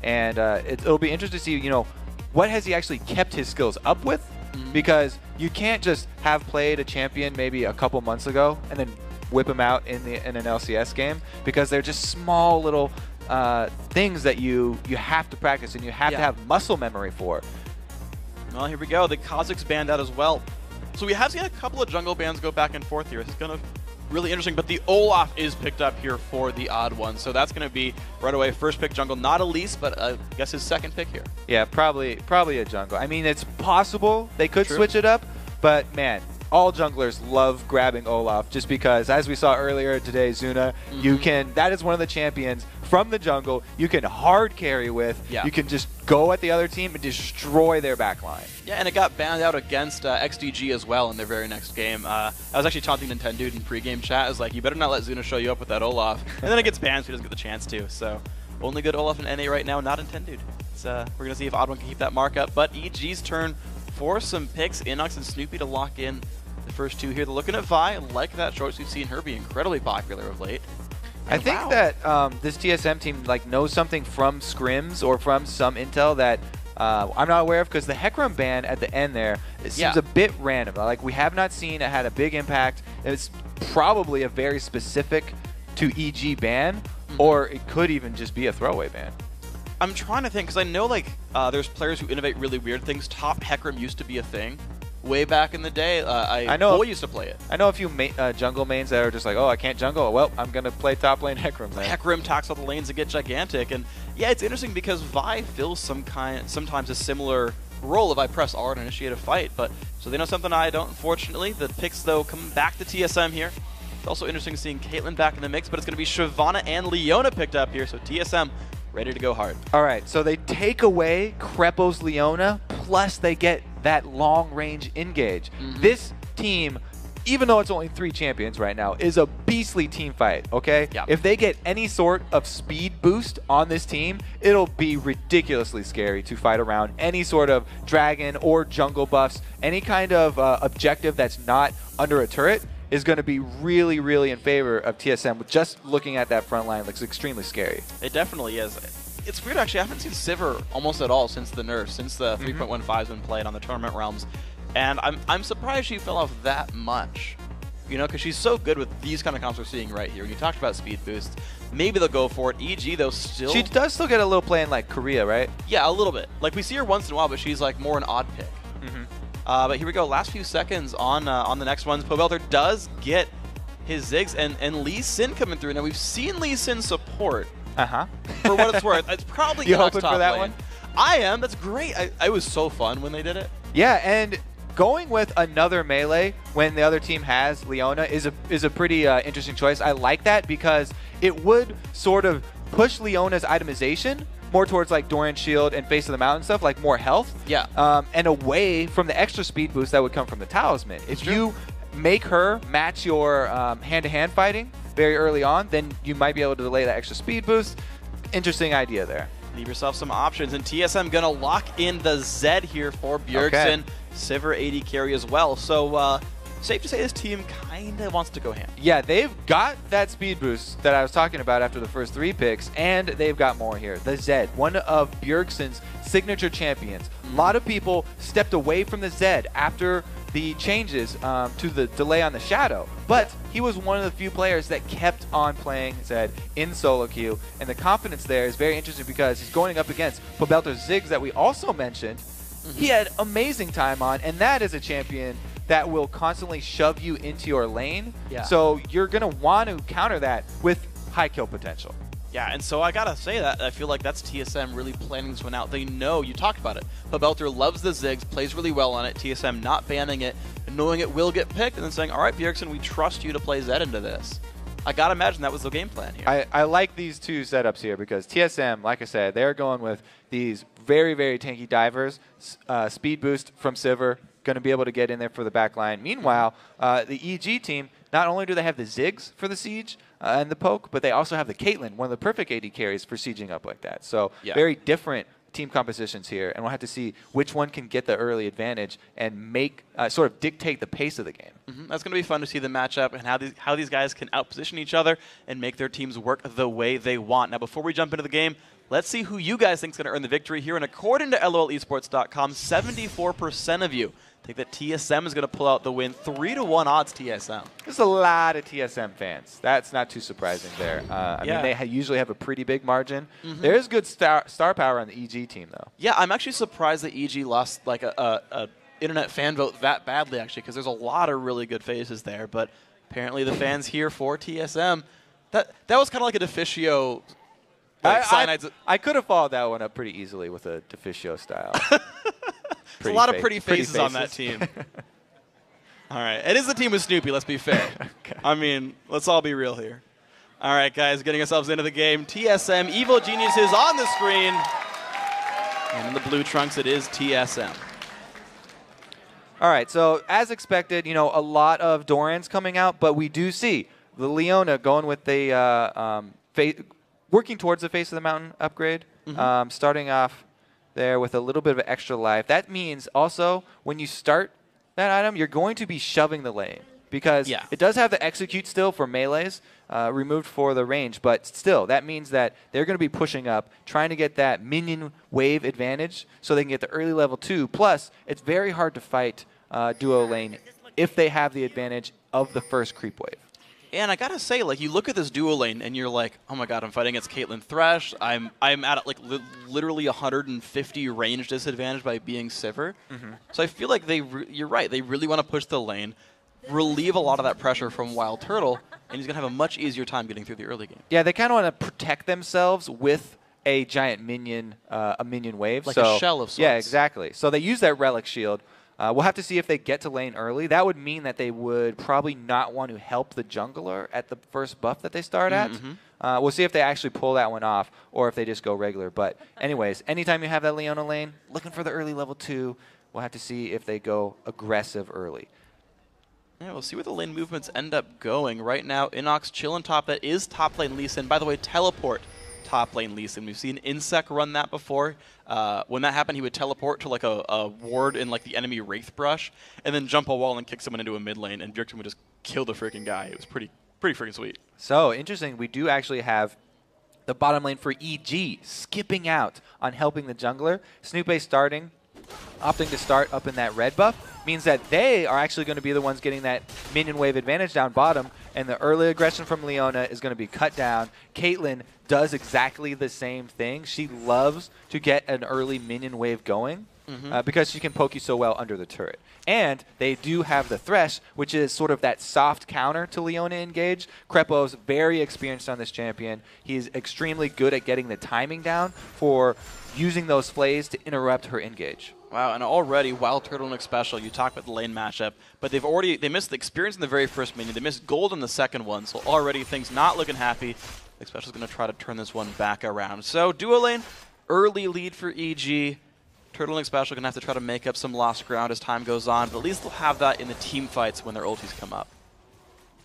and it'll be interesting to see, you know, what has he actually kept his skills up with, because you can't just have played a champion maybe a couple months ago and then whip him out in an LCS game, because they're just small little things that you have to practice and you have to have muscle memory for. Well, here we go. The Kazakhs banned out as well. So we have seen a couple of jungle bans go back and forth here. This is going to really interesting, but the Olaf is picked up here for the odd one, so that's going to be right away first pick jungle. Not Elise, but I guess his second pick here. Yeah, probably a jungle. I mean, it's possible they could switch it up, but man, all junglers love grabbing Olaf, just because, as we saw earlier today, Zuna, that is one of the champions from the jungle you can hard carry with. You can just go at the other team and destroy their backline. Yeah, and it got banned out against XDG as well in their very next game. I was actually taunting Nintendo in pregame chat. I was like, you better not let Zuna show you up with that Olaf. And then it gets banned, so he doesn't get the chance to. So only good Olaf in NA right now, not Nintendo. We're going to see if Odd1 can keep that mark up. But EG's turn for some picks. Inox and Snoopy to lock in the first two here. They're looking at Vi. I like that choice. We've seen her be incredibly popular of late. I think that this TSM team knows something from scrims or from some intel that I'm not aware of, because the Hecarim ban at the end there, it seems a bit random. Like, we have not seen it had a big impact. It's probably a very specific to EG ban, or it could even just be a throwaway ban. I'm trying to think, because I know there's players who innovate really weird things. Top Hecarim used to be a thing way back in the day. I know used to play it. I know a few jungle mains that are just like, oh, I can't jungle. Well, I'm going to play top lane Hecarim. Hecarim talks all the lanes and get gigantic. And yeah, it's interesting because Vi fills sometimes a similar role if I press R to initiate a fight. But so they know something I don't, unfortunately. The picks, though, come back to TSM here. It's also interesting seeing Caitlyn back in the mix, but it's going to be Shyvana and Leona picked up here. So TSM ready to go hard. All right, so they take away Krepo's Leona, plus they get that long-range engage. This team, even though it's only 3 champions right now, is a beastly team fight, okay? If they get any sort of speed boost on this team, it'll be ridiculously scary to fight around any sort of dragon or jungle buffs. Any kind of objective that's not under a turret is going to be really, really in favor of TSM. Just looking at that front line looks extremely scary. It definitely is. It's weird, actually. I haven't seen Sivir almost at all since the nerf, since the 3.15 has been played on the tournament realms. And I'm surprised she fell off that much. You know, because she's so good with these kind of comps we're seeing right here. When you talked about speed boost, maybe they'll go for it. EG, though, still... She does still get a little play in, like, Korea, right? Yeah, a little bit. Like, we see her once in a while, but she's, like, more an odd pick. But here we go. Last few seconds on the next ones. Pobelter does get his Ziggs, and Lee Sin coming through. Now, we've seen Lee Sin support. For what it's worth. It's probably you hoping for that lane. one? I am. That's great. It was so fun when they did it. Yeah, and going with another melee when the other team has Leona is a pretty interesting choice. I like that because it would sort of push Leona's itemization more towards like Dorian Shield and Face of the Mountain stuff, like more health. And away from the extra speed boost that would come from the Talisman. If you make her match your hand-to-hand fighting very early on, then you might be able to delay that extra speed boost. Interesting idea there. Leave yourself some options, and TSM gonna lock in the Zed here for Bjergsen. Sivir 80 carry as well. So safe to say this team kind of wants to go ham. Yeah, they've got that speed boost that I was talking about after the first 3 picks, and they've got more here. The Zed, one of Bjergsen's signature champions. A lot of people stepped away from the Zed after the changes to the delay on the Shadow, but he was one of the few players that kept on playing Zed in solo queue, and the confidence there is very interesting because he's going up against Pobelter Ziggs that we also mentioned. He had amazing time on, and that is a champion that will constantly shove you into your lane. So you're going to want to counter that with high kill potential. Yeah, and so I gotta say that I feel like that's TSM really planning this one out. They know, you talked about it, Pobelter loves the Ziggs, plays really well on it, TSM not banning it, knowing it will get picked, and then saying, all right, Bjergsen, we trust you to play Zed into this. I gotta imagine that was the game plan here. I like these 2 setups here because TSM, like I said, they're going with these very, very tanky divers, speed boost from Sivir, going to be able to get in there for the back line. Meanwhile, the EG team, not only do they have the Ziggs for the siege and the poke, but they also have the Caitlyn, one of the perfect AD carries for sieging up like that. So very different team compositions here, and we'll have to see which one can get the early advantage and make sort of dictate the pace of the game. That's going to be fun to see the matchup and how these guys can outposition each other and make their teams work the way they want. Now, before we jump into the game, Let's see who you guys think is going to earn the victory here. And according to LOLesports.com, 74% of you think that TSM is going to pull out the win. 3-1 odds TSM. There's a lot of TSM fans. That's not too surprising there. I mean, they usually have a pretty big margin. There is good star power on the EG team, though. Yeah, I'm actually surprised that EG lost like a internet fan vote that badly, actually, because there's a lot of really good faces there. But apparently the fans here for TSM, that was kind of like a Deficio. I could have followed that one up pretty easily with a Deficio style. There's a lot of pretty faces on that team. All right. It is the team with Snoopy, let's be fair. Okay. I mean, let's all be real here. All right, guys, getting ourselves into the game. TSM, Evil Geniuses on the screen. And in the blue trunks, it is TSM. All right, so as expected, a lot of Dorans coming out, but we do see the Leona going with the working towards the Face of the Mountain upgrade, starting off there with a little bit of extra life. That means also when you start that item, you're going to be shoving the lane because it does have the execute still for melees, removed for the range, but still, that means that they're going to be pushing up, trying to get that minion wave advantage so they can get the early level 2. Plus, it's very hard to fight duo lane if they have the advantage of the first creep wave. And I gotta say, like, you look at this duo lane and you're like, oh my god, I'm fighting against Caitlyn Thresh. I'm at like literally 150 range disadvantage by being Sivir. So I feel like you're right. They really want to push the lane, relieve a lot of that pressure from Wild Turtle, and he's gonna have a much easier time getting through the early game. Yeah, they kind of want to protect themselves with a giant minion, a minion wave, like a shell of sorts. Yeah, exactly. So they use that relic shield. We'll have to see if they get to lane early. That would mean that they would probably not want to help the jungler at the first buff that they start at. We'll see if they actually pull that one off or if they just go regular. But anyways, anytime you have that Leona lane, looking for the early level 2, we'll have to see if they go aggressive early. Yeah, we'll see where the lane movements end up going. Right now, Inox chilling top. That is top lane Lee Sin. By the way, teleport top lane Lee Sin. We've seen Insec run that before. When that happened, he would teleport to like a ward in like the enemy Wraith Brush, and then jump a wall and kick someone into a mid lane, and Bjergsen would just kill the freaking guy. It was pretty freaking sweet. So interesting. We do actually have the bottom lane for EG skipping out on helping the jungler. Snoopy starting, opting to start up in that red buff, means that they are actually going to be the ones getting that minion wave advantage down bottom, and the early aggression from Leona is going to be cut down. Caitlyn does exactly the same thing. She loves to get an early minion wave going because she can poke you so well under the turret. And they do have the Thresh, which is sort of that soft counter to Leona engage. Krepo's very experienced on this champion. He's extremely good at getting the timing down for using those flays to interrupt her engage. Wow, and already Wild Turtle and Special, you talk about the lane matchup, but they missed the experience in the very first minion. They missed gold in the second one, so already things not looking happy. Special's going to try to turn this one back around. So duo lane, early lead for EG. Turtle and Special are going to have to try to make up some lost ground as time goes on, but at least they'll have that in the team fights when their ultis come up.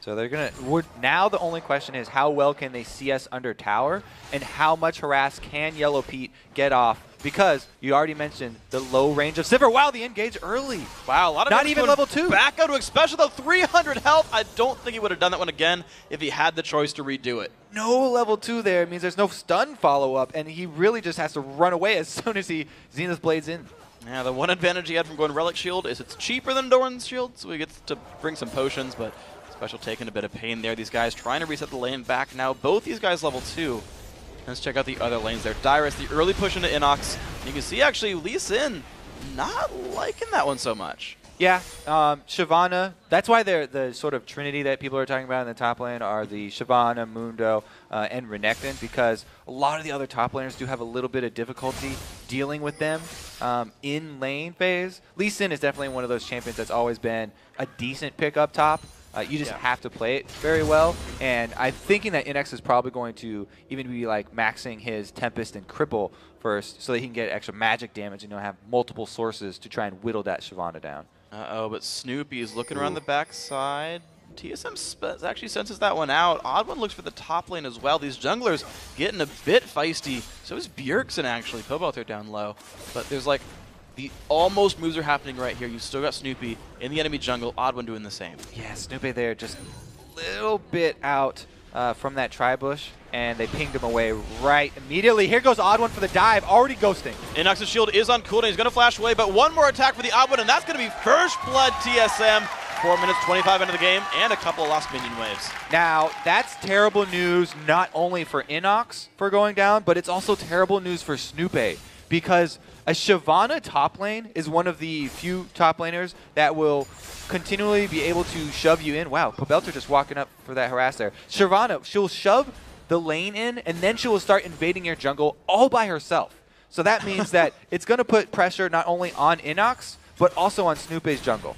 So they're going to, now the only question is how well can they CS under tower and how much harass can Yellow Pete get off, because you already mentioned the low range of Sivir. Wow, the engage early. Wow, a lot of not even level 2. Back out to Special though, 300 health. I don't think he would have done that one again if he had the choice to redo it. No level 2 there. It means there's no stun follow-up, and he really just has to run away as soon as he Zenith Blades in. Yeah, the one advantage he had from going Relic Shield is it's cheaper than Doran's Shield, so he gets to bring some potions, but Special taking a bit of pain there. These guys trying to reset the lane back now. Both these guys level 2. Let's check out the other lanes there. Dyrus, the early push into Inox. You can see actually Lee Sin not liking that one so much. Yeah, Shyvana, that's why they're the sort of trinity that people are talking about in the top lane are the Shyvana, Mundo, and Renekton, because a lot of the other top laners do have a little bit of difficulty dealing with them in lane phase. Lee Sin is definitely one of those champions that's always been a decent pick up top. You just have to play it very well, and I'm thinking that Inox is probably going to even be like maxing his Tempest and Cripple first so that he can get extra magic damage and have multiple sources to try and whittle that Shyvana down. Uh-oh, but Snoopy is looking around the backside. TSM actually senses that one out. Odd One looks for the top lane as well. These junglers getting a bit feisty. So is Bjergsen actually. Cobalt are down low. But there's like the almost moves are happening right here. You still got Snoopy in the enemy jungle. Odd One doing the same. Yeah, Snoopy there just a little bit out from that tri-bush, and they pinged him away right immediately. Here goes Odd One for the dive, already ghosting. Inox's shield is on cooldown. He's going to flash away, but one more attack for the Odd One, and that's going to be first blood TSM. 4 minutes 25 into the game, and a couple of lost minion waves. Now, that's terrible news not only for Inox for going down, but it's also terrible news for Snoopy, because a Shyvana top lane is one of the few top laners that will continually be able to shove you in. Wow, Pobelter just walking up for that harass there. Shyvana, she'll shove the lane in, and then she will start invading your jungle all by herself. So that means that it's going to put pressure not only on Inox, but also on Snoopy's jungle.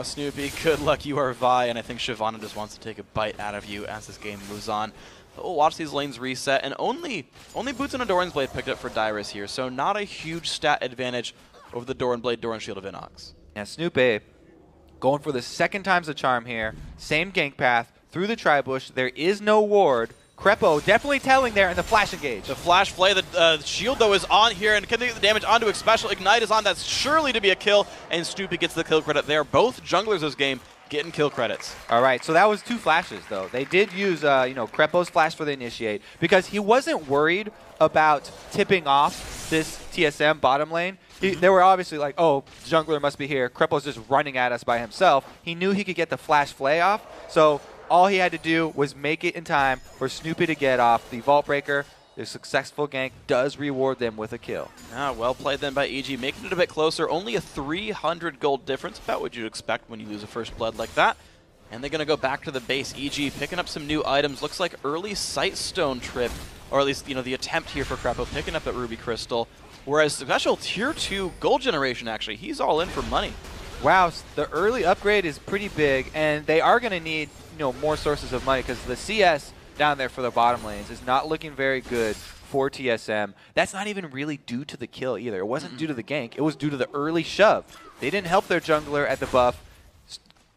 Snoopy, good luck. You are Vi, and I think Shyvana just wants to take a bite out of you as this game moves on. But we'll watch these lanes reset, and only Boots and a Doran's Blade picked up for Dyrus here, so not a huge stat advantage over the Doran Blade, Doran Shield of Inox. Yeah, Snoopy going for the second time's the charm here. Same gank path through the tri-bush. There is no ward. Crepo definitely telling there in the flash engage. The flash play, the shield though is on here, and can they get the damage onto it? Special Ignite is on, that's surely to be a kill, and Snoopy gets the kill credit there. Both junglers this game getting kill credits. All right, so that was 2 flashes though. They did use Crepo's flash for the initiate, because he wasn't worried about tipping off this TSM bottom lane. They were obviously like, oh, jungler must be here. Crepo's just running at us by himself. He knew he could get the flash flay off, so all he had to do was make it in time for Snoopy to get off the Vault Breaker. The successful gank does reward them with a kill. Well played then by EG, making it a bit closer. Only a 300 gold difference, about what you'd expect when you lose a first blood like that. And they're going to go back to the base. EG picking up some new items. Looks like early Sightstone trip, or at least the attempt here for Crepo, picking up that Ruby Crystal. Whereas special Tier 2 gold generation, actually, he's all in for money. Wow, the early upgrade is pretty big, and they are going to need more sources of money, because the CS down there for the bottom lanes is not looking very good for TSM. That's not even really due to the kill either. It wasn't due to the gank. It was due to the early shove. They didn't help their jungler at the buff,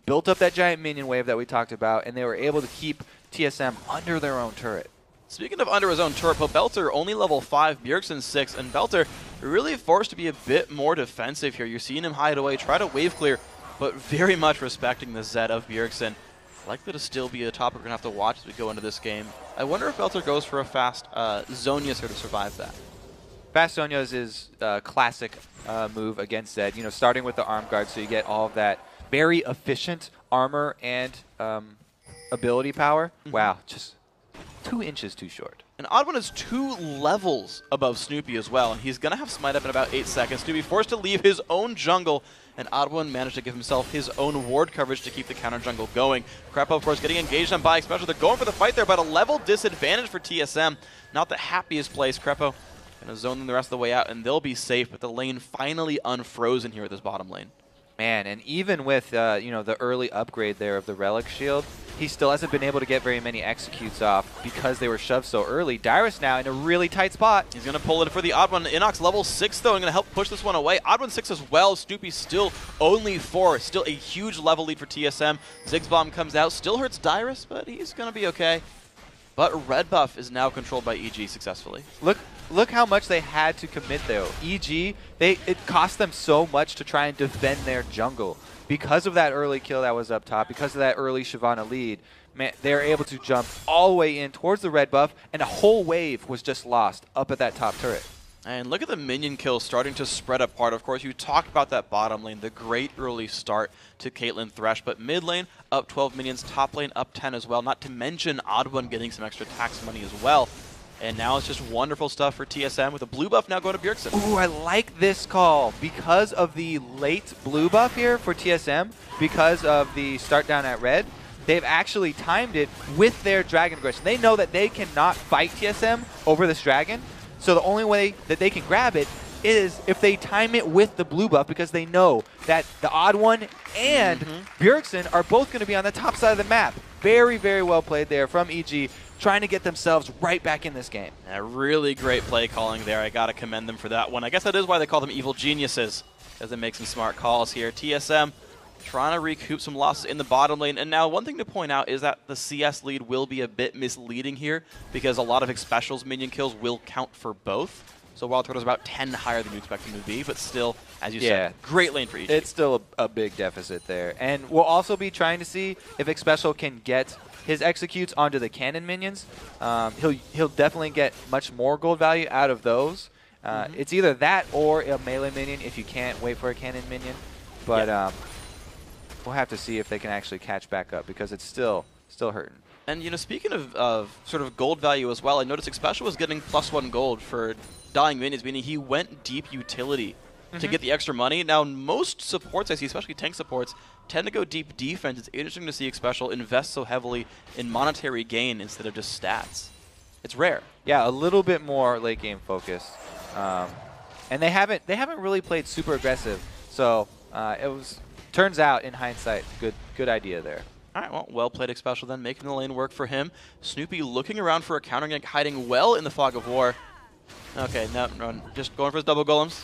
built up that giant minion wave that we talked about, and they were able to keep TSM under their own turret. Speaking of under his own turret, Belter only level 5, Bjergsen 6, and Belter really forced to be a bit more defensive here. You're seeing him hide away, try to wave clear, but very much respecting the Zed of Bjergsen. Likely to still be a topic we're going to have to watch as we go into this game. I wonder if Belter goes for a fast Zhonya's here to survive that. Fast Zhonya's is a classic move against Zed, starting with the arm guard, so you get all of that very efficient armor and ability power. Wow, just 2 inches too short. And Odd One is 2 levels above Snoopy as well, and he's going to have Smite up in about 8 seconds. Snoopy forced to leave his own jungle, and Odd One managed to give himself his own ward coverage to keep the counter jungle going. Crepo, of course, getting engaged on by Special. They're going for the fight there, but a level disadvantage for TSM. Not the happiest place. Crepo going to zone them the rest of the way out, and they'll be safe, but the lane finally unfrozen here with this bottom lane. Man, and even with the early upgrade there of the Relic Shield, he still hasn't been able to get very many executes off because they were shoved so early. Dyrus now in a really tight spot. He's going to pull it for the Odd One. Inox level 6, though, and going to help push this one away. Odd One 6 as well. Snoopy still only 4. Still a huge level lead for TSM. Ziggs Bomb comes out. Still hurts Dyrus, but he's going to be okay. But red buff is now controlled by EG successfully. Look how much they had to commit, though. EG, it cost them so much to try and defend their jungle. Because of that early kill that was up top, because of that early Shyvana lead, man, they're able to jump all the way in towards the red buff, and a whole wave was just lost up at that top turret. And look at the minion kills starting to spread apart. Of course, you talked about that bottom lane, the great early start to Caitlyn Thresh, but mid lane up 12 minions, top lane up 10 as well, not to mention Odd One getting some extra tax money as well. And now it's just wonderful stuff for TSM with a blue buff now going to Bjergsen. Ooh, I like this call because of the late blue buff here for TSM, because of the start down at red. They've actually timed it with their dragon aggression. They know that they cannot fight TSM over this dragon, so the only way that they can grab it is if they time it with the blue buff, because they know that the Odd One and Bjergsen are both going to be on the top side of the map. Very, very well played there from EG, trying to get themselves right back in this game. A really great play calling there. I got to commend them for that one. I guess that is why they call them evil geniuses, as they make some smart calls here. TSM trying to recoup some losses in the bottom lane. And now one thing to point out is that the CS lead will be a bit misleading here, because a lot of Special's minion kills will count for both. So Wild Turtle's about 10 higher than you expect him to be, but still, as you Yeah. said, great lane for EG. It's still a big deficit there. And we'll also be trying to see if Xpecial can get his executes onto the cannon minions. He'll definitely get much more gold value out of those. It's either that or a melee minion if you can't wait for a cannon minion. But we'll have to see if they can actually catch back up because it's still hurting. And, you know, speaking of sort of gold value as well, I noticed Xpecial was getting +1 gold for dying minions, meaning he went deep utility to get the extra money. Now, most supports I see, especially tank supports, tend to go deep defense. It's interesting to see Xpecial invest so heavily in monetary gain instead of just stats. It's rare. Yeah, a little bit more late game focused. And they haven't really played super aggressive. So turns out in hindsight, good idea there. All right, well played Xpecial then, making the lane work for him. Snoopy looking around for a counter gank, hiding well in the fog of war. Okay, no, just going for his double golems.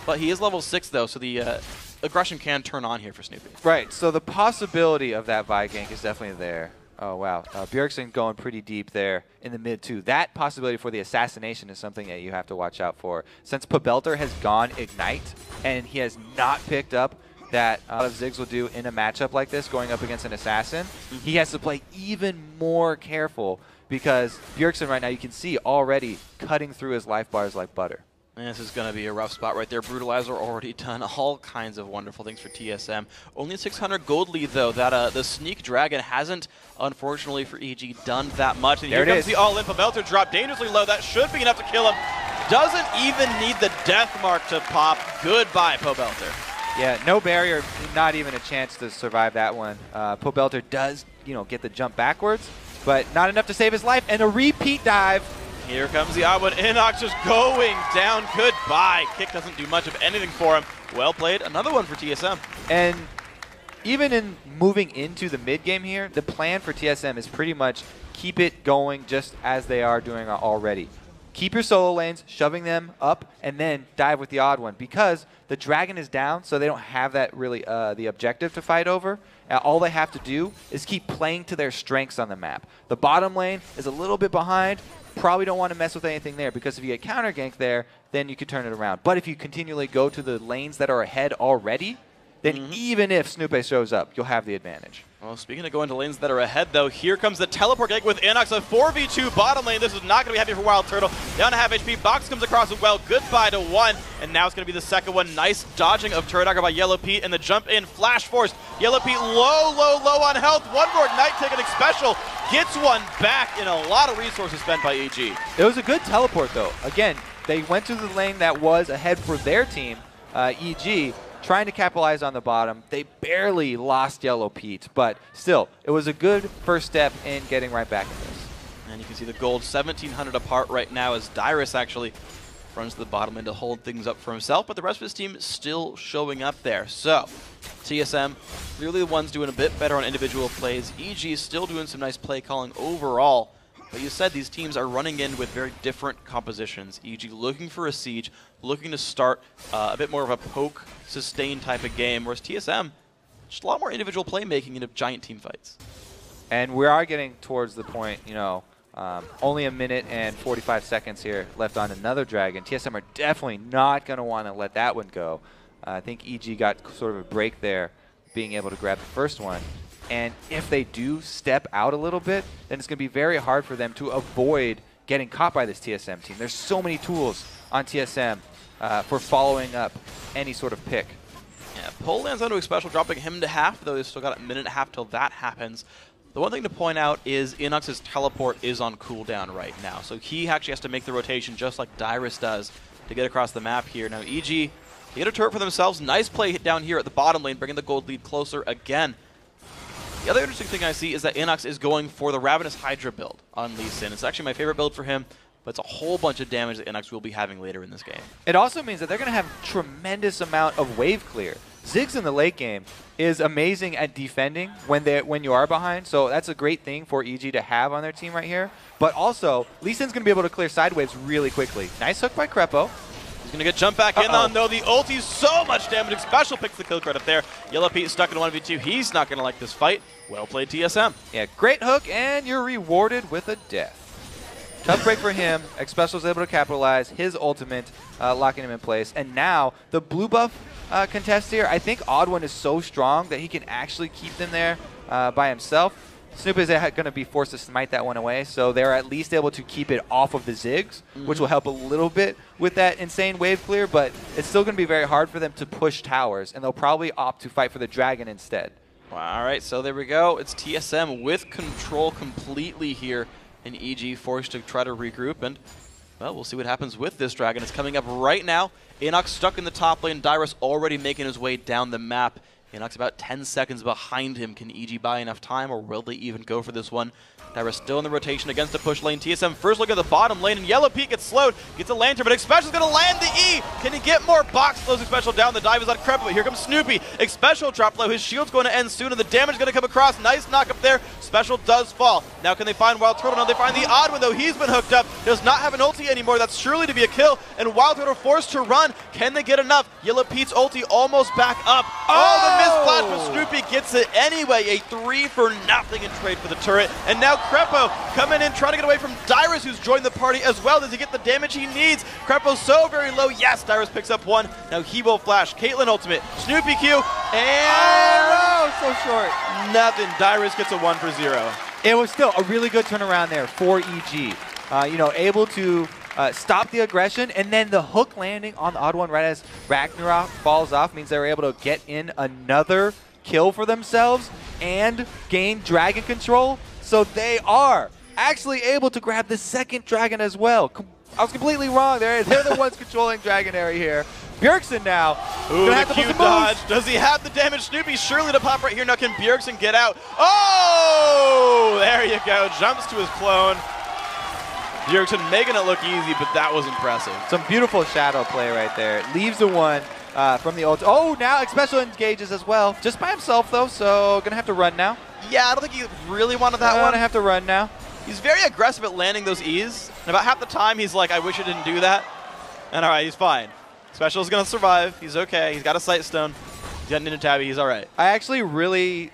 But he is level 6 though, so the aggression can turn on here for Snoopy. Right, so the possibility of that Vi gank is definitely there. Oh, wow. Bjergsen going pretty deep there in the mid, too. That possibility for the assassination is something that you have to watch out for. Since Pobelter has gone Ignite, and he has not picked up that a lot of Ziggs will do in a matchup like this, going up against an assassin, he has to play even more careful because Bjergsen right now, you can see already cutting through his life bars like butter. And this is going to be a rough spot right there. Brutalizer already done all kinds of wonderful things for TSM. Only a 600 gold lead, though. That the Sneak Dragon hasn't, unfortunately for EG, done that much. And there here comes the all-in. Pobelter drop dangerously low. That should be enough to kill him. Doesn't even need the death mark to pop. Goodbye, Pobelter. Yeah, no barrier, not even a chance to survive that one. Pobelter does, get the jump backwards, but not enough to save his life. And a repeat dive. Here comes the odd one. Inox just going down. Goodbye. Kick doesn't do much of anything for him. Well played. Another one for TSM. And even in moving into the mid game here, the plan for TSM is pretty much keep it going just as they are doing already. Keep your solo lanes, shoving them up, and then dive with the odd one because the dragon is down, so they don't have that really the objective to fight over. All they have to do is keep playing to their strengths on the map. The bottom lane is a little bit behind. Probably don't want to mess with anything there because if you get counter gank there, then you could turn it around. But if you continually go to the lanes that are ahead already, then even if Snoopy shows up, you'll have the advantage. Well, speaking of going to lanes that are ahead, though, here comes the teleport gank with Inox, a 4v2 bottom lane. This is not going to be happy for Wild Turtle. Down to half HP. Box comes across as well. Goodbye to one. And now it's going to be the second one. Nice dodging of Turtle Dagger by Yellow Pete. And the jump in. Flash Force. Yellow Pete low on health. One more Ignite ticket. Xpecial gets one back in a lot of resources spent by EG. It was a good teleport, though. Again, they went to the lane that was ahead for their team, EG, trying to capitalize on the bottom. They barely lost Yellow Pete, but still, it was a good first step in getting right back in this. And you can see the gold 1,700 apart right now as Dyrus actually runs to the bottom lane to hold things up for himself, but the rest of his team still showing up there. So, TSM, clearly the ones doing a bit better on individual plays. EG is still doing some nice play calling overall. But you said these teams are running in with very different compositions. EG looking for a siege, looking to start a bit more of a poke, sustain type of game, whereas TSM, just a lot more individual playmaking into giant team fights. And we are getting towards the point, only a minute and 45 seconds here left on another dragon. TSM are definitely not going to want to let that one go. I think EG got sort of a break there, being able to grab the first one. And if they do step out a little bit, then it's going to be very hard for them to avoid getting caught by this TSM team. There's so many tools on TSM for following up any sort of pick. Yeah, pull lands onto Xpecial, dropping him to half, though he's still got a minute and a half till that happens. The one thing to point out is Inox's teleport is on cooldown right now, so he actually has to make the rotation just like Dyrus does to get across the map here. Now EG, they get a turret for themselves. Nice play down here at the bottom lane, bringing the gold lead closer again. The other interesting thing I see is that Inox is going for the Ravenous Hydra build on Lee Sin. It's actually my favorite build for him, but it's a whole bunch of damage that Inox will be having later in this game. It also means that they're going to have tremendous amount of wave clear. Ziggs in the late game is amazing at defending when you are behind, so that's a great thing for EG to have on their team right here. But also, Lee Sin's going to be able to clear side waves really quickly. Nice hook by Crepo. He's going to get jumped back in on, though. The ulti's so much damage. Xpecial picks the kill credit there. Yellow Pete stuck in 1v2. He's not going to like this fight. Well played, TSM. Yeah, great hook, and you're rewarded with a death. Tough break for him. Xpecial is able to capitalize his ultimate, locking him in place. And now the blue buff contest here, I think Odd One is so strong that he can actually keep them there by himself. Snoop is going to be forced to smite that one away, so they're at least able to keep it off of the Ziggs, which will help a little bit with that insane wave clear, but it's still going to be very hard for them to push towers, and they'll probably opt to fight for the dragon instead. All right, so there we go. It's TSM with control completely here, and EG forced to try to regroup, and well, we'll see what happens with this dragon. It's coming up right now. Enoch stuck in the top lane. Dyrus already making his way down the map. Enoch's about 10 seconds behind him. Can EG buy enough time, or will they even go for this one? Dyrus still in the rotation against the push lane. TSM first look at the bottom lane, and Yellow Peak gets slowed. Gets a lantern, but Xpecial's going to land the E. Can he get more? Box slows Xpecial down. The dive is on Crepa, but here comes Snoopy. Xpecial drop low. His shield's going to end soon, and the damage is going to come across. Nice knock up there. Special does fall. Now can they find Wild Turtle? No, they find the Odd One, though. He's been hooked up. Does not have an ulti anymore. That's surely to be a kill, and Wild Turtle forced to run. Can they get enough? Yellow Pete's ulti almost back up. Oh, the missed flash, but Snoopy gets it anyway. A 3-for-0 in trade for the turret. And now Crepo coming in, trying to get away from Dyrus, who's joined the party as well. Does he get the damage he needs? Crepo's so very low. Yes, Dyrus picks up one. Now he will flash. Caitlyn ultimate. Snoopy Q. And Oh, no, so short. nothing. Dyrus gets a 1-for-0. It was still a really good turnaround there for EG. You know, able to stop the aggression, and then the hook landing on the Odd One right as Ragnarok falls off means they were able to get in another kill for themselves and gain dragon control. So they are actually able to grab the second dragon as well. I was completely wrong there. They're the ones controlling dragon area here. Bjergsen now. Ooh, the Q dodge. Does he have the damage? Snoopy surely to pop right here. Now can Bjergsen get out? Oh, there you go. Jumps to his clone. Bjergsen making it look easy, but that was impressive. Some beautiful shadow play right there. Leaves the one from the ult. Oh, now Xpecial engages as well. Just by himself, though, so going to have to run now. Yeah, I don't think he really wanted that one. Going to have to run now. He's very aggressive at landing those E's. And about half the time, he's like, I wish I didn't do that. And all right, he's fine. Xpecial's going to survive. He's okay. He's got a sight stone. He's got Ninja Tabby. He's all right. I actually really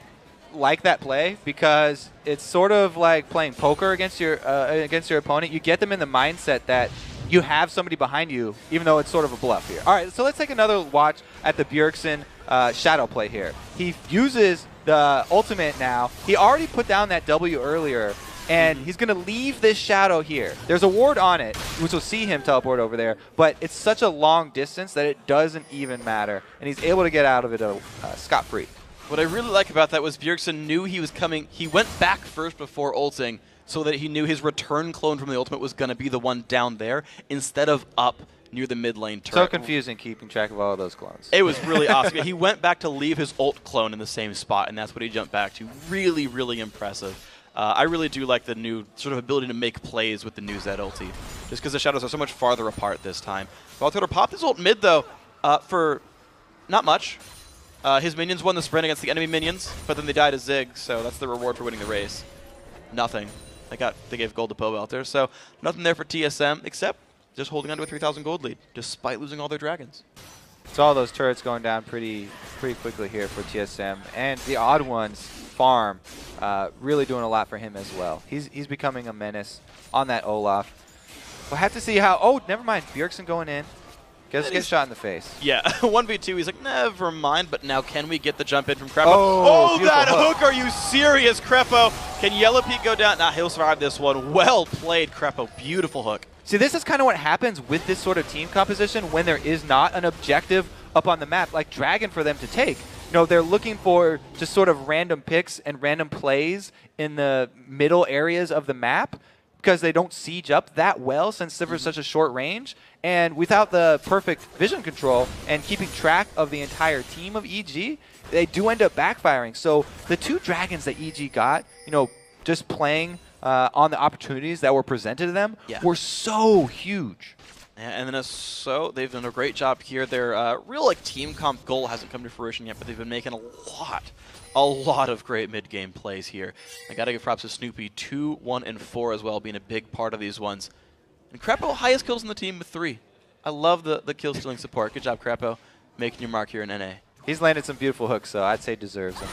like that play because it's sort of like playing poker against your opponent. You get them in the mindset that you have somebody behind you, even though it's sort of a bluff here. All right, so let's take another watch at the Bjergsen shadow play here. He uses the ultimate now. He already put down that W earlier, and he's going to leave this shadow here. There's a ward on it, which will see him teleport over there, but it's such a long distance that it doesn't even matter, and he's able to get out of it scot-free. What I really like about that was Bjergsen knew he was coming. He went back first before ulting so that he knew his return clone from the ultimate was going to be the one down there instead of up near the mid lane turret. So confusing keeping track of all of those clones. It was really awesome. He went back to leave his ult clone in the same spot, and that's what he jumped back to. Really, really impressive. I really do like the new sort of ability to make plays with the new Zed ulti, just because the shadows are so much farther apart this time. Valtoter popped his ult mid, though, for not much. His minions won the sprint against the enemy minions, but then they died to Zig, so that's the reward for winning the race. Nothing. They gave gold to Povelter, so nothing there for TSM, except just holding on to a 3,000 gold lead, despite losing all their dragons. So all those turrets going down pretty quickly here for TSM, and the Odd One's farm really doing a lot for him as well. He's becoming a menace on that Olaf. We'll have to see how. Oh, never mind. Bjergsen going in. Gets shot in the face. Yeah, 1v2. He's like, never mind. But now, can we get the jump in from Crepo? Oh, that hook! Are you serious, Crepo? Can Yellow Peak go down? Nah, he'll survive this one. Well played, Crepo. Beautiful hook. See, this is kind of what happens with this sort of team composition when there is not an objective up on the map like Dragon for them to take. You know, they're looking for just sort of random picks and random plays in the middle areas of the map because they don't siege up that well since Civer's such a short range. And without the perfect vision control and keeping track of the entire team of EG, they do end up backfiring. So the two dragons that EG got, you know, just playing on the opportunities that were presented to them were so huge. And then they've done a great job here. Their real team comp goal hasn't come to fruition yet, but they've been making a lot of great mid-game plays here. I got to give props to Snoopy, 2, 1, and 4 as well, being a big part of these ones. And Crepo, highest kills in the team with 3. I love the kill-stealing support. Good job, Crepo, making your mark here in NA. He's landed some beautiful hooks, so I'd say deserves them.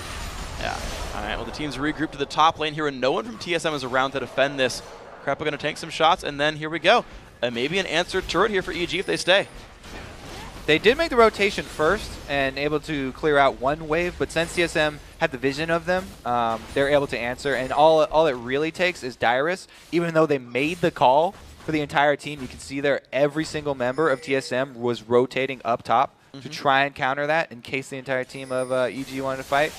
Yeah. All right, well, the team's regrouped to the top lane here, and no one from TSM is around to defend this. Krepa going to tank some shots, and then here we go. Maybe an answered turret here for EG if they stay. They did make the rotation first and able to clear out one wave, but since TSM had the vision of them, they're able to answer. And all it really takes is Dyrus. Even though they made the call for the entire team, you can see there every single member of TSM was rotating up top to try and counter that in case the entire team of EG wanted to fight.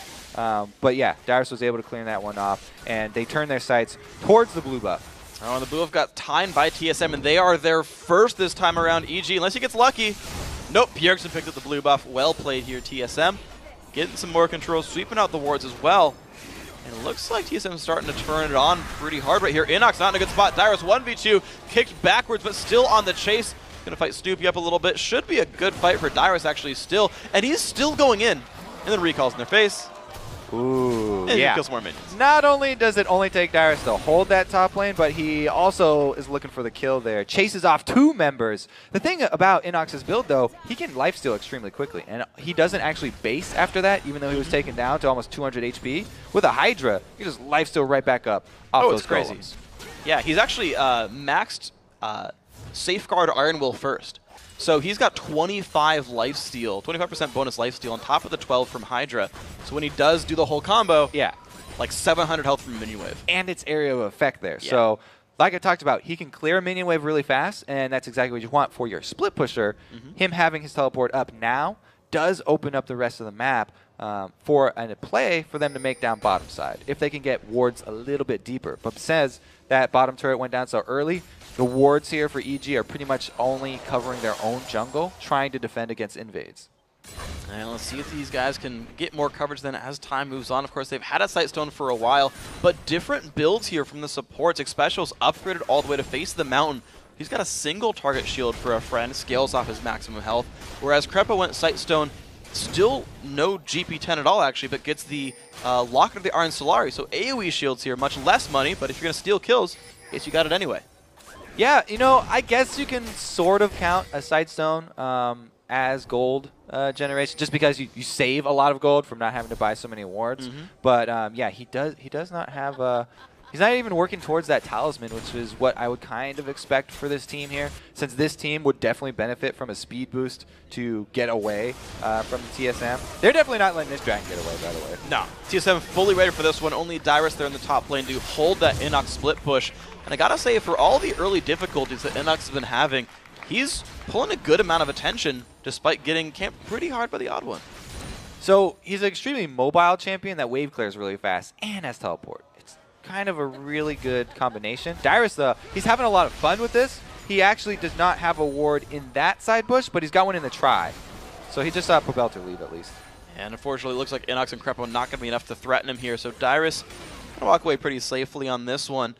But yeah, Dyrus was able to clear that one off, and they turned their sights towards the blue buff. Oh, the blue buff got timed by TSM, and they are there first this time around, EG, unless he gets lucky. Nope, Bjergsen picked up the blue buff. Well played here, TSM. Getting some more control, sweeping out the wards as well. And it looks like TSM is starting to turn it on pretty hard right here. Inox not in a good spot. Dyrus 1v2, kicked backwards, but still on the chase. Gonna fight Snoopy up a little bit. Should be a good fight for Dyrus actually still. And he's still going in. And then recalls in their face. Ooh, and yeah. he kills more minions. Not only does it only take Dyrus to hold that top lane, but he also is looking for the kill there. Chases off 2 members. The thing about Inox's build, though, he can lifesteal extremely quickly. And he doesn't actually base after that, even though he was taken down to almost 200 HP. With a Hydra, he just lifesteal right back up off those it's crazy. golems. Yeah, he's actually maxed Safeguard Iron Will first. So he's got 25 lifesteal, 25% bonus lifesteal on top of the 12 from Hydra. So when he does do the whole combo, yeah, like 700 health from a minion wave. And it's area of effect there. Yeah. So like I talked about, he can clear a minion wave really fast, and that's exactly what you want for your split pusher. Him having his teleport up now does open up the rest of the map for a play for them to make down bottom side, if they can get wards a little bit deeper. But says that bottom turret went down so early, the wards here for EG are pretty much only covering their own jungle, trying to defend against invades. And let's see if these guys can get more coverage then as time moves on. Of course, they've had a Sightstone for a while, but different builds here from the supports. Xpecial's upgraded all the way to face the mountain. He's got a single target shield for a friend, scales off his maximum health, whereas Krepa went Sightstone, still no GP10 at all actually, but gets the Locket of the Iron Solari. So AoE shields here, much less money, but if you're going to steal kills, I guess you got it anyway. Yeah, you know, I guess you can sort of count a Sightstone as gold generation, just because you save a lot of gold from not having to buy so many wards. But yeah, he does not have he's not even working towards that talisman, which is what I would kind of expect for this team here, since this team would definitely benefit from a speed boost to get away from the TSM. They're definitely not letting this dragon get away, by the way. No, TSM fully ready for this one. Only Dyrus there in the top lane to hold that Inox split push. And I gotta say, for all the early difficulties that Inox has been having, he's pulling a good amount of attention despite getting camped pretty hard by the odd one. So he's an extremely mobile champion that wave clears really fast and has teleport. It's kind of a really good combination. Dyrus, though, he's having a lot of fun with this. He actually does not have a ward in that side bush, but he's got one in the try. So he just saw Pobelter leave at least. And unfortunately, it looks like Inox and Krepa are not going to be enough to threaten him here. So Dyrus going to walk away pretty safely on this one.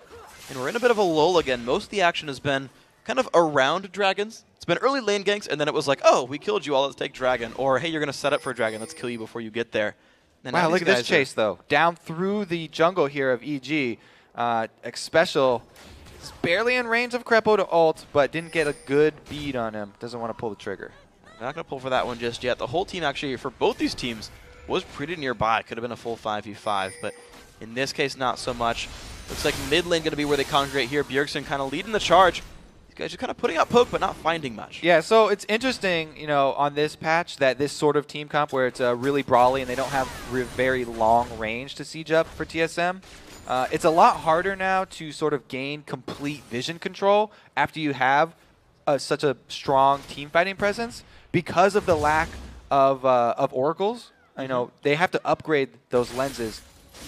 And we're in a bit of a lull again. Most of the action has been kind of around dragons. It's been early lane ganks, and then it was like, oh, we killed you all, let's take dragon. Or, hey, you're going to set up for a dragon, let's kill you before you get there. And wow, look at this chase, though. Down through the jungle here of EG. Xpecial is barely in range of Krepo to ult, but didn't get a good bead on him. Doesn't want to pull the trigger. Not going to pull for that one just yet. The whole team, actually, for both these teams, was pretty nearby. Could have been a full 5v5, but in this case, not so much. Looks like mid lane going to be where they congregate here. Bjergsen kind of leading the charge. These guys are kind of putting out poke, but not finding much. Yeah, so it's interesting, you know, on this patch that this sort of team comp where it's really brawly and they don't have very long range to siege up for TSM. It's a lot harder now to sort of gain complete vision control after you have such a strong team fighting presence because of the lack of oracles. You know, they have to upgrade those lenses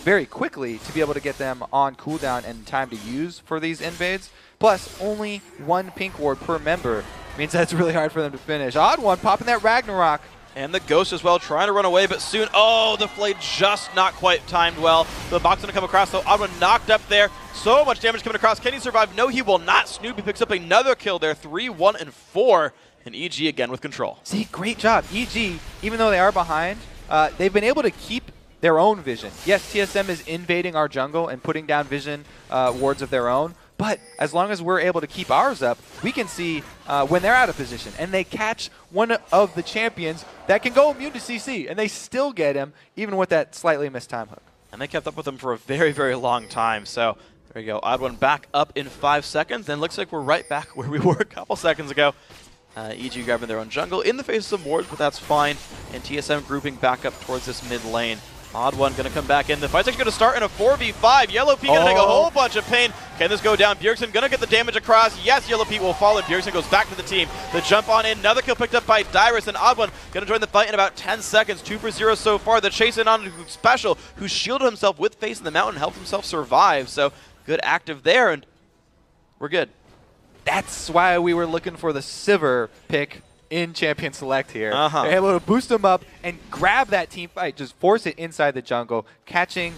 very quickly to be able to get them on cooldown and time to use for these invades. Plus, only one pink ward per member means that's really hard for them to finish. Odd one popping that Ragnarok. And the Ghost as well, trying to run away, but soon, oh, the Flay just not quite timed well. The box going to come across, so Odd one knocked up there. So much damage coming across. Can he survive? No, he will not. Snoopy picks up another kill there, 3, 1, and 4. And EG again with control. See, great job. EG, even though they are behind, they've been able to keep their own vision. Yes, TSM is invading our jungle and putting down vision wards of their own, but as long as we're able to keep ours up, we can see when they're out of position. And they catch one of the champions that can go immune to CC, and they still get him, even with that slightly missed time hook. And they kept up with him for a very, very long time, so There you go. Odd1 back up in 5 seconds. Then looks like we're right back where we were a couple seconds ago. EG grabbing their own jungle in the face of some wards, but that's fine. And TSM grouping back up towards this mid lane. Odd1 going to come back in. The fight's actually going to start in a 4v5. Yellow Pete going to take a whole bunch of pain. Can this go down? Bjergsen going to get the damage across. Yes, Yellow Pete will fall, and Bjergsen goes back to the team. The jump on in. Another kill picked up by Dyrus, and Odd1 going to join the fight in about 10 seconds. 2 for 0 so far. The chase in on Special, who shielded himself with Face in the Mountain, helped himself survive. So good active there, and we're good. That's why we were looking for the Sivir pick in Champion Select here. They're able to boost them up and grab that team fight, just force it inside the jungle, catching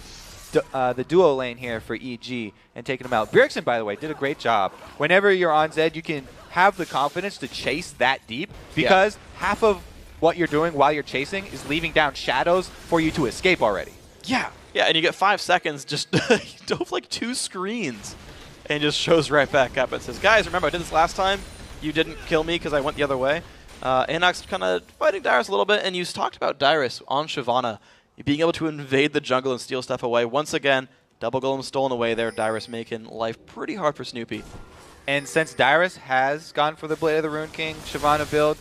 the duo lane here for EG and taking them out. Bjergsen, by the way, did a great job. Whenever you're on Zed, you can have the confidence to chase that deep because half of what you're doing while you're chasing is leaving down shadows for you to escape already. Yeah, and you get 5 seconds, just dove like 2 screens and just shows right back up. It says, guys, remember I did this last time? You didn't kill me because I went the other way. Inox kind of fighting Dyrus a little bit, and you talked about Dyrus on Shyvana being able to invade the jungle and steal stuff away. Once again, double golem stolen away there. Dyrus making life pretty hard for Snoopy. And since Dyrus has gone for the Blade of the Rune King Shyvana build,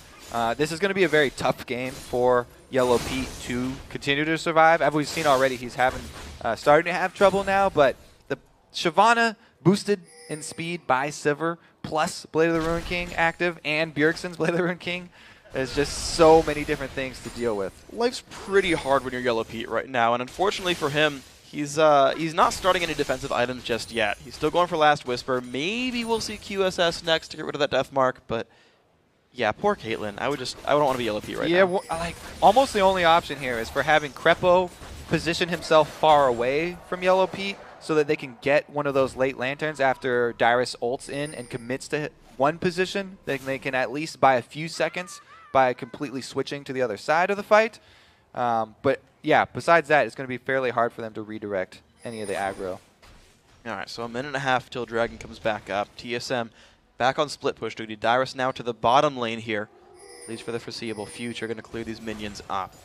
this is going to be a very tough game for Yellow Pete to continue to survive. As we've seen already, he's starting to have trouble now, but the Shyvana boosted in speed by Sivir, plus Blade of the Rune King active, and Bjergsen's Blade of the Rune King. There's just so many different things to deal with. Life's pretty hard when you're Yellow Pete right now, and unfortunately for him, he's not starting any defensive items just yet. He's still going for Last Whisper. Maybe we'll see QSS next to get rid of that Death Mark, but yeah, poor Caitlyn. I don't want to be Yellow Pete right now. Yeah, well, like almost the only option here is for having Krepo position himself far away from Yellow Pete, so that they can get one of those late lanterns after Dyrus ults in and commits to one position. They can at least buy a few seconds by completely switching to the other side of the fight. But yeah, besides that, it's going to be fairly hard for them to redirect any of the aggro. All right, so a minute and a half till Dragon comes back up. TSM back on split push duty. Dyrus now to the bottom lane here. At least for the foreseeable future, going to clear these minions up.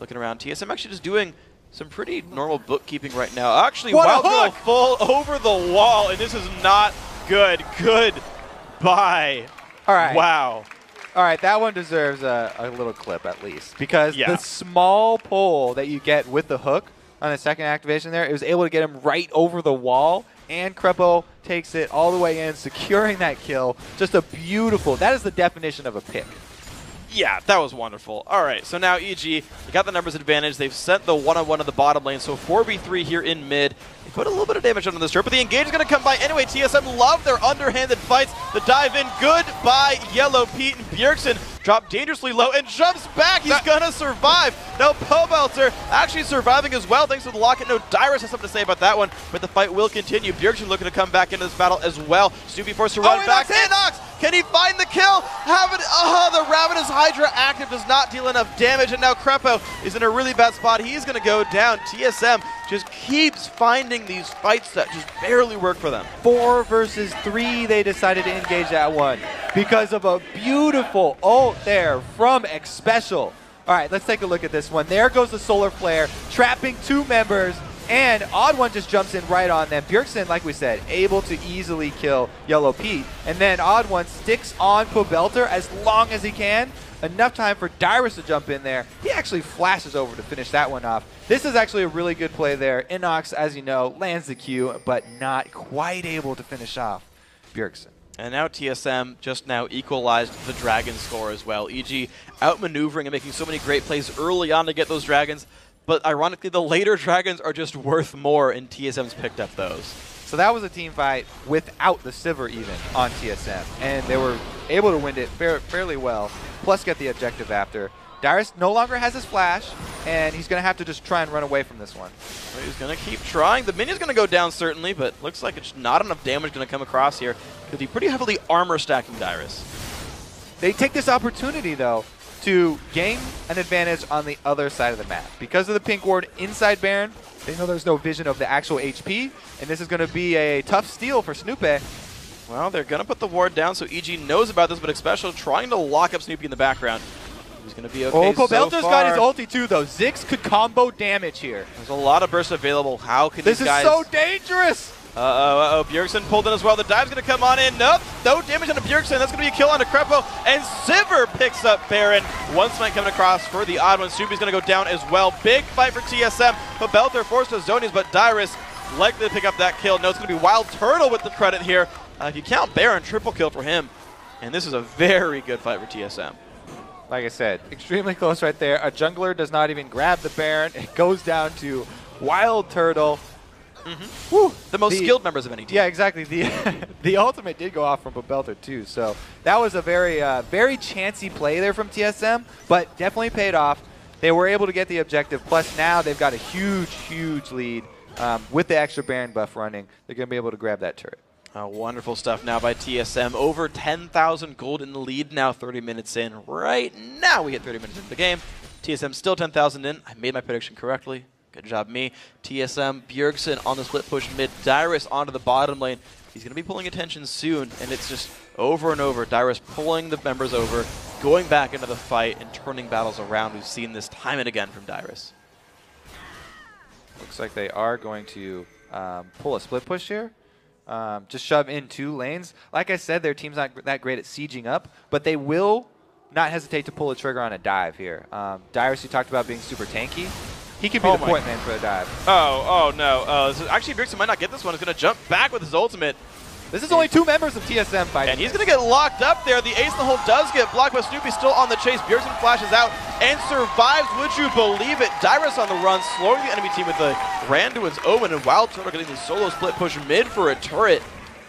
Looking around, TSM actually just doing some pretty normal bookkeeping right now. Actually, Wild Girl full over the wall, and this is not good. Goodbye. All right. Wow. All right, that one deserves a little clip at least, because the small pull that you get with the hook on the second activation there, it was able to get him right over the wall, and Krepo takes it all the way in, securing that kill. Just a beautiful, that is the definition of a pick. Yeah, that was wonderful. All right, so now EG, they got the numbers advantage. They've sent the one-on-one to the bottom lane, so 4v3 here in mid. They put a little bit of damage on this turret, but the engage is going to come by anyway. TSM love their underhanded fights. The dive in, good by Yellow Pete, and Bjergsen dropped dangerously low and jumps back. He's going to survive. Now Pobelter actually surviving as well thanks to the locket. No, Dyrus has something to say about that one, but the fight will continue. Bjergsen looking to come back into this battle as well. Snoopy forced to run back. Inox, can he find the kill? The Ravenous Hydra active does not deal enough damage, and now Krepo is in a really bad spot. He's going to go down. TSM just keeps finding these fights that just barely work for them. 4 versus 3, they decided to engage that one because of a beautiful ult there from Xpecial. All right, let's take a look at this one. There goes the Solar Flare, trapping 2 members, and Odd1 just jumps in right on them. Bjergsen, like we said, able to easily kill Yellow Pete, and then Odd1 sticks on Pobelter as long as he can. Enough time for Dyrus to jump in there. He actually flashes over to finish that one off. This is actually a really good play there. Inox, as you know, lands the Q, but not quite able to finish off Bjergsen. And now TSM just now equalized the Dragon score as well. EG outmaneuvering and making so many great plays early on to get those Dragons, but ironically the later Dragons are just worth more, and TSM's picked up those. So that was a team fight without the Sivir even on TSM, and they were able to win it fairly well, plus get the objective after. Dyrus no longer has his flash, and he's going to have to just try and run away from this one. Well, he's going to keep trying. The minion's going to go down certainly, but looks like it's not enough damage going to come across here. Could be pretty heavily armor stacking Dyrus. They take this opportunity, though, to gain an advantage on the other side of the map. Because of the pink ward inside Baron, they know there's no vision of the actual HP, and this is going to be a tough steal for Snoopy. Well, they're going to put the ward down, so EG knows about this, but Xpecial trying to lock up Snoopy in the background. He's going to be okay. Pobelter's got his ulti too, though. Ziggs could combo damage here. There's a lot of bursts available. How can these guys... This is so dangerous! Bjergsen pulled in as well. The dive's going to come on in. Nope, no damage on Bjergsen. That's going to be a kill onto Krepo. And Sivir picks up Baron. One smite coming across for the odd one. Snoopy's going to go down as well. Big fight for TSM. Belter forced to Zonies, but Dyrus likely to pick up that kill. No, it's going to be Wild Turtle with the credit here. If you count Baron, triple kill for him. And this is a very good fight for TSM. Like I said, extremely close right there. A jungler does not even grab the Baron. It goes down to Wild Turtle. Woo, the most skilled members of any team. Yeah, exactly. The ultimate did go off from Belter too, so that was a very very chancy play there from TSM, but definitely paid off. They were able to get the objective. Plus now they've got a huge lead with the extra Baron buff running. They're going to be able to grab that turret. Wonderful stuff now by TSM. Over 10,000 gold in the lead now, 30 minutes in. Right now we hit 30 minutes into the game. TSM still 10,000 in. I made my prediction correctly. Good job, me. TSM, Bjergsen on the split push mid. Dyrus onto the bottom lane. He's going to be pulling attention soon, and it's just over and over. Dyrus pulling the members over, going back into the fight, and turning battles around. We've seen this time and again from Dyrus. Looks like they are going to pull a split push here. Just shove in 2 lanes. Like I said, their team's not that great at sieging up, but they will not hesitate to pull a trigger on a dive here. Dyrus, you talked about being super tanky. He could be the point man for the dive. Oh no. Actually, Bjergsen might not get this one. He's going to jump back with his ultimate. This is only 2 members of TSM fighting. And he's going to get locked up there. The ace in the hole does get blocked, but Snoopy still on the chase. Bjergsen flashes out and survives. Would you believe it? Dyrus on the run, slowing the enemy team with the Randuin's Omen, and Wild Turtle getting the solo split push mid for a turret.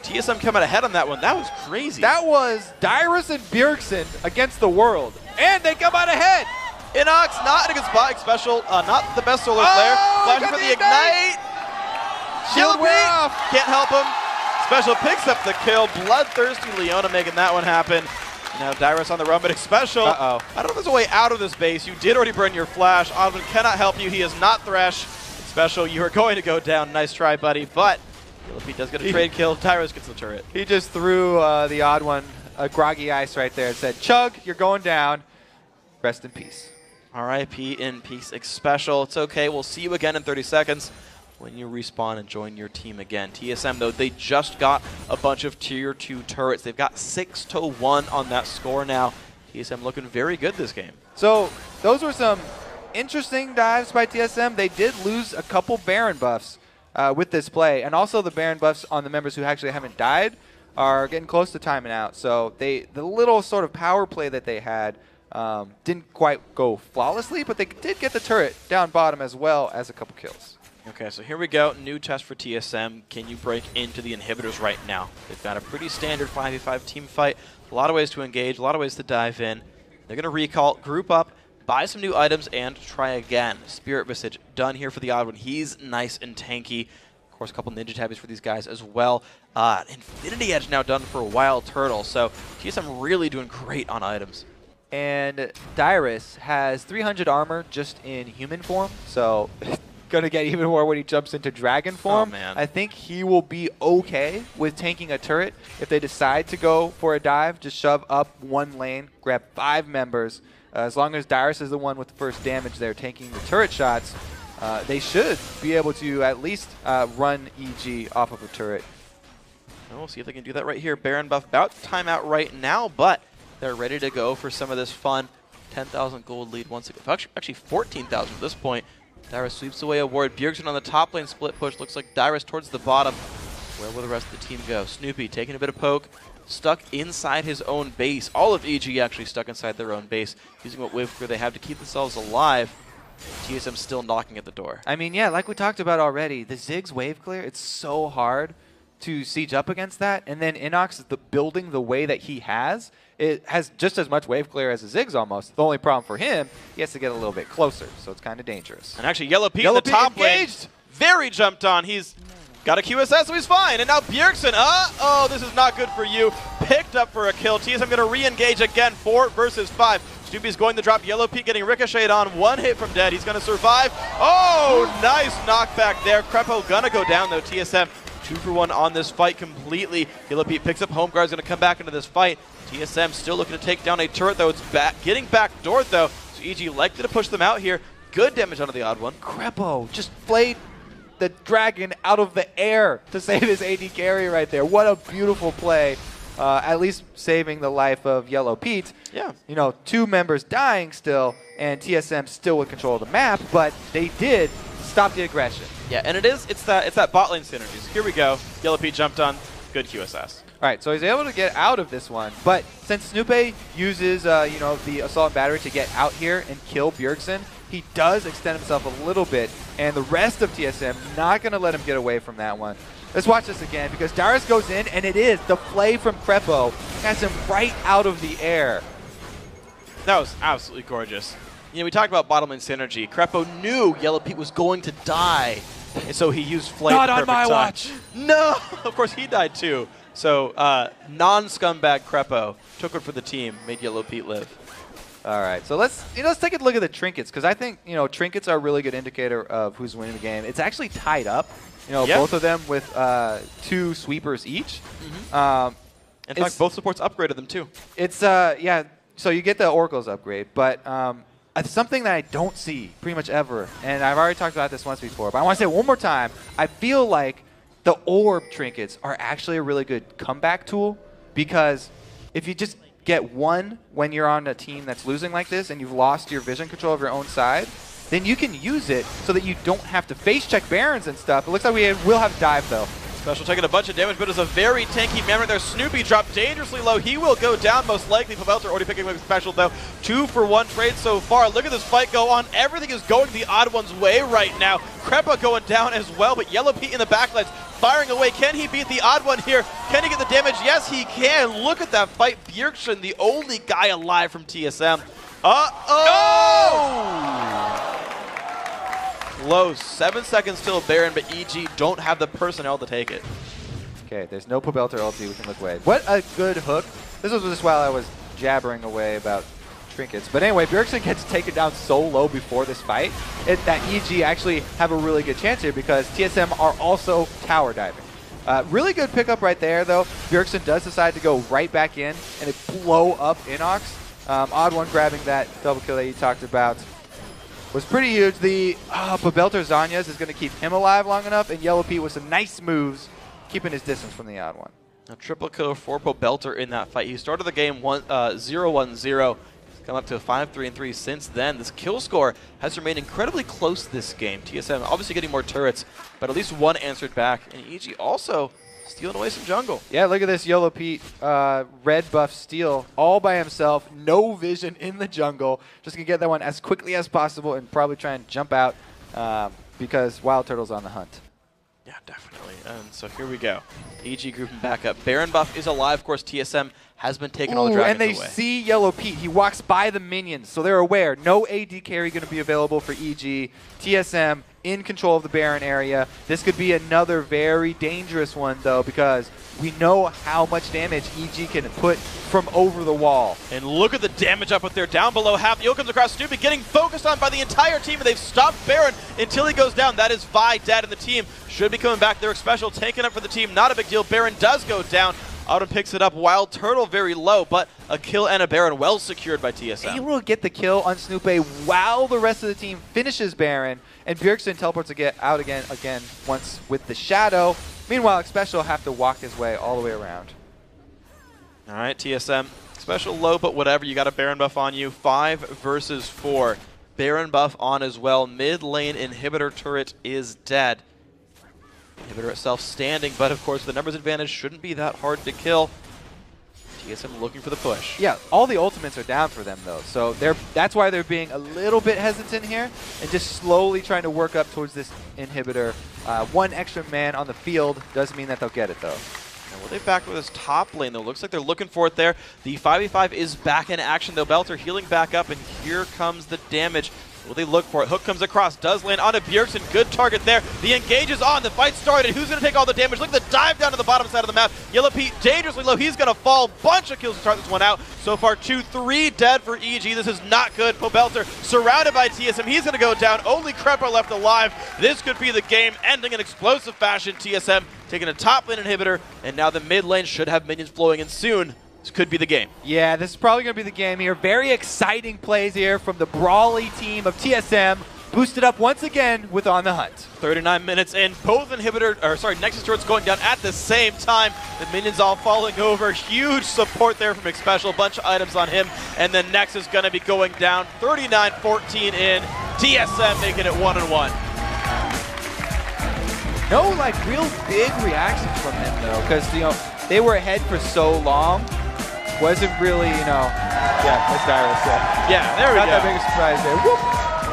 TSM coming ahead on that one. That was crazy. That was Dyrus and Bjergsen against the world. And they come out ahead. Inox not in a good spot. Special, not the best solo player. Flashing for the ignite. Shield way off. Can't help him. Special picks up the kill. Bloodthirsty Leona making that one happen. Now Dyrus on the run, but Special. I don't know if there's a way out of this base. You did already burn your flash. Odwin cannot help you. He is not Thresh. Special, you are going to go down. Nice try, buddy. But Pete does get a trade kill. Dyrus gets the turret. He just threw the odd one, a groggy ice right there, and said, Chug, you're going down. Rest in peace. R.I.P. in peace. Special. It's okay. We'll see you again in 30 seconds when you respawn and join your team again. TSM, though, they just got a bunch of Tier 2 turrets. They've got 6-1 on that score now. TSM looking very good this game. So those were some interesting dives by TSM. They did lose a couple Baron buffs with this play, and also the Baron buffs on the members who actually haven't died are getting close to timing out. So the little sort of power play that they had didn't quite go flawlessly, but they did get the turret down bottom as well as a couple kills. Okay, so here we go. New test for TSM. Can you break into the inhibitors right now? They've got a pretty standard 5v5 team fight. A lot of ways to engage, a lot of ways to dive in. They're going to recall, group up, buy some new items, and try again. Spirit Visage done here for the odd one. He's nice and tanky. Of course, a couple Ninja Tabbies for these guys as well. Infinity Edge now done for a Wild Turtle. So TSM really doing great on items. And Dyrus has 300 armor just in human form, so going to get even more when he jumps into dragon form. Oh, man. I think he will be okay with tanking a turret if they decide to go for a dive. Just shove up 1 lane, grab 5 members. As long as Dyrus is the one with the first damage there taking the turret shots, they should be able to at least run EG off of a turret. We'll see if they can do that right here. Baron buff about to time out right now, but they're ready to go for some of this fun. 10,000 gold lead once again. Actually 14,000 at this point. Dyrus sweeps away a ward. Bjergsen on the top lane split push. Looks like Dyrus towards the bottom. Where will the rest of the team go? Snoopy taking a bit of poke. Stuck inside his own base. All of EG actually stuck inside their own base. Using what wave clear they have to keep themselves alive. TSM still knocking at the door. I mean, yeah, like we talked about already, the Ziggs wave clear, it's so hard to siege up against that. And then Inox, building the way that he has, it has just as much wave clear as a Ziggs almost. The only problem for him, he has to get a little bit closer, so it's kind of dangerous. And actually, Yellow Pete in the top lane, very jumped on. He's got a QSS, so he's fine. And now Bjergsen, oh, this is not good for you. Picked up for a kill. TSM going to re-engage again, 4 versus 5. Snoopy's going to drop. Yellow Pete getting ricocheted on. 1 hit from dead. He's going to survive. Oh, nice knockback there. Krepo going to go down, though. TSM 2 for 1 on this fight completely. Yellow Pete picks up home guard. Is going to come back into this fight. TSM still looking to take down a turret, though. It's getting backdoored, though. So EG likely to push them out here. Good damage onto the odd one. Krepo just played the dragon out of the air to save his AD carry right there. What a beautiful play. At least saving the life of Yellow Pete. Yeah. You know, 2 members dying still, and TSM still with control of the map, but they did stop the aggression. Yeah, and it's that bot lane synergies. Here we go. Yellow Pete jumped on. Good QSS. All right, so he's able to get out of this one, but since Snoopy uses, you know, the Assault and Battery to get out here and kill Bjergsen, he does extend himself a little bit, and the rest of TSM not going to let him get away from that one. Let's watch this again, because Darius goes in, and it is the play from Crepo. Has him right out of the air. That was absolutely gorgeous. You know, we talked about bottom lane synergy. Crepo knew Yellow Pete was going to die, and so he used Flame. Not on my watch. No! Of course, he died too. So, non-scumbag Crepo took one for the team, made Yellow Pete live. All right, so let's take a look at the trinkets, because I think, you know, trinkets are a really good indicator of who's winning the game. It's actually tied up. You know, both of them with 2 sweepers each. Mm-hmm. In fact, both supports upgraded them too. It's yeah. So you get the Oracle's upgrade, but it's something that I don't see pretty much ever, and I've already talked about this once before, but I want to say it one more time. I feel like the orb trinkets are actually a really good comeback tool, because if you just get one when you're on a team that's losing like this and you've lost your vision control of your own side, then you can use it so that you don't have to face check Barons and stuff. It looks like we will have dive though. Special taking a bunch of damage, but it's a very tanky man right there. Snoopy dropped dangerously low. He will go down most likely. Pobelter already picking up Special though. 2 for 1 trade so far. Look at this fight go on. Everything is going the odd one's way right now. Crepa going down as well, but Yellow Pete in the backlines firing away. Can he beat the odd one here? Can he get the damage? Yes, he can. Look at that fight. Bjergsen, the only guy alive from TSM. Low, 7 seconds till Baron, but EG don't have the personnel to take it. Okay, there's no Pobelter ulti. We can look away. What a good hook. This was just while I was jabbering away about trinkets. But anyway, Bjergsen gets taken down so low before this fight that EG actually have a really good chance here, because TSM are also tower diving. Really good pickup right there, though. Bjergsen does decide to go right back in, and it blow up Inox. Odd one grabbing that double kill that you talked about was pretty huge. The Pobelter Zanyas is going to keep him alive long enough, and Yellow Pete with some nice moves, keeping his distance from the odd one. A triple kill for Pobelter in that fight. He started the game 0-1-0. He's come up to a 5-3-3 since then. This kill score has remained incredibly close this game. TSM obviously getting more turrets, but at least one answered back. And EG also stealing away some jungle. Yeah, look at this Yellow Pete red buff steal all by himself. No vision in the jungle. Just going to get that one as quickly as possible and probably try and jump out because Wild Turtle's on the hunt. Yeah, definitely. And so here we go. EG grouping back up. Baron buff is alive. Of course, TSM has been taking all the dragons away. And they see Yellow Pete. He walks by the minions, so they're aware. No AD carry going to be available for EG. TSM in control of the Baron area. This could be another very dangerous one, though, because we know how much damage EG can put from over the wall. And look at the damage up with there. Down below half. The ult comes across. Snoopy getting focused on by the entire team, and they've stopped Baron until he goes down. That is Vi dead, and the team should be coming back. They're special taken up for the team. Not a big deal. Baron does go down. Autumn picks it up. Wild Turtle very low, but a kill and a Baron well secured by TSM. Able to get the kill on Snoopy while the rest of the team finishes Baron, and Bjergsen teleports to get out again once with the Shadow. Meanwhile, Special will have to walk his way all the way around. All right, TSM. Special low, but whatever. You got a Baron buff on you. 5 versus 4. Baron buff on as well. Mid lane inhibitor turret is dead. Inhibitor itself standing, but of course the numbers advantage shouldn't be that hard to kill. TSM looking for the push. Yeah, all the ultimates are down for them though, so that's why they're being a little bit hesitant here and just slowly trying to work up towards this inhibitor. One extra man on the field doesn't mean that they'll get it though. And will they back with this top lane though? Looks like they're looking for it there. The 5v5 is back in action though. Belter healing back up, and here comes the damage. Will they look for it? Hook comes across, does land onto Bjergsen. Good target there. The engage is on. The fight started. Who's going to take all the damage? Look at the dive down to the bottom side of the map. Yellow Pete dangerously low. He's going to fall. Bunch of kills to start this one out. So far, 2-3 dead for EG. This is not good. Pobelter surrounded by TSM. He's going to go down. Only Crepa left alive. This could be the game ending in explosive fashion. TSM taking a top lane inhibitor, and now the mid lane should have minions flowing in soon. This could be the game. Yeah, this is probably going to be the game here. Very exciting plays here from the Brawly team of TSM. boosted up once again with On the Hunt. 39 minutes in, both Nexus turrets going down at the same time. The minions all falling over. Huge support there from Xpecial. Bunch of items on him, and then Nexus going to be going down. 39-14 in. TSM making it 1-1. No, like, real big reactions from him, though, because, you know, they were ahead for so long. Wasn't really, you know, yeah, that's Dyrus, yeah. Yeah, there we go. Not that big a surprise there. Whoop.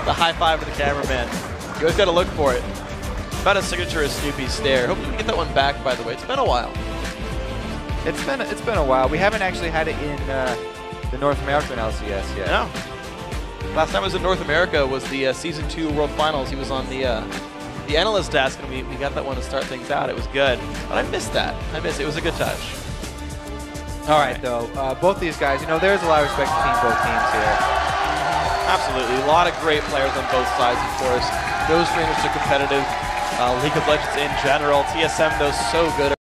The high five to the cameraman. You always got to look for it. About a signature is Snoopy's stare. Hope we can get that one back, by the way. It's been a while. It's been a while. We haven't actually had it in the North American LCS yet. No. Last time I was in North America was the Season 2 World Finals. He was on the analyst desk, and we got that one to start things out. It was good. But I missed that. It was a good touch. All right, though. Both these guys, you know, there's a lot of respect between both teams here. Absolutely. A lot of great players on both sides, of course. Those streamers are competitive. League of Legends in general. TSM, though, so good.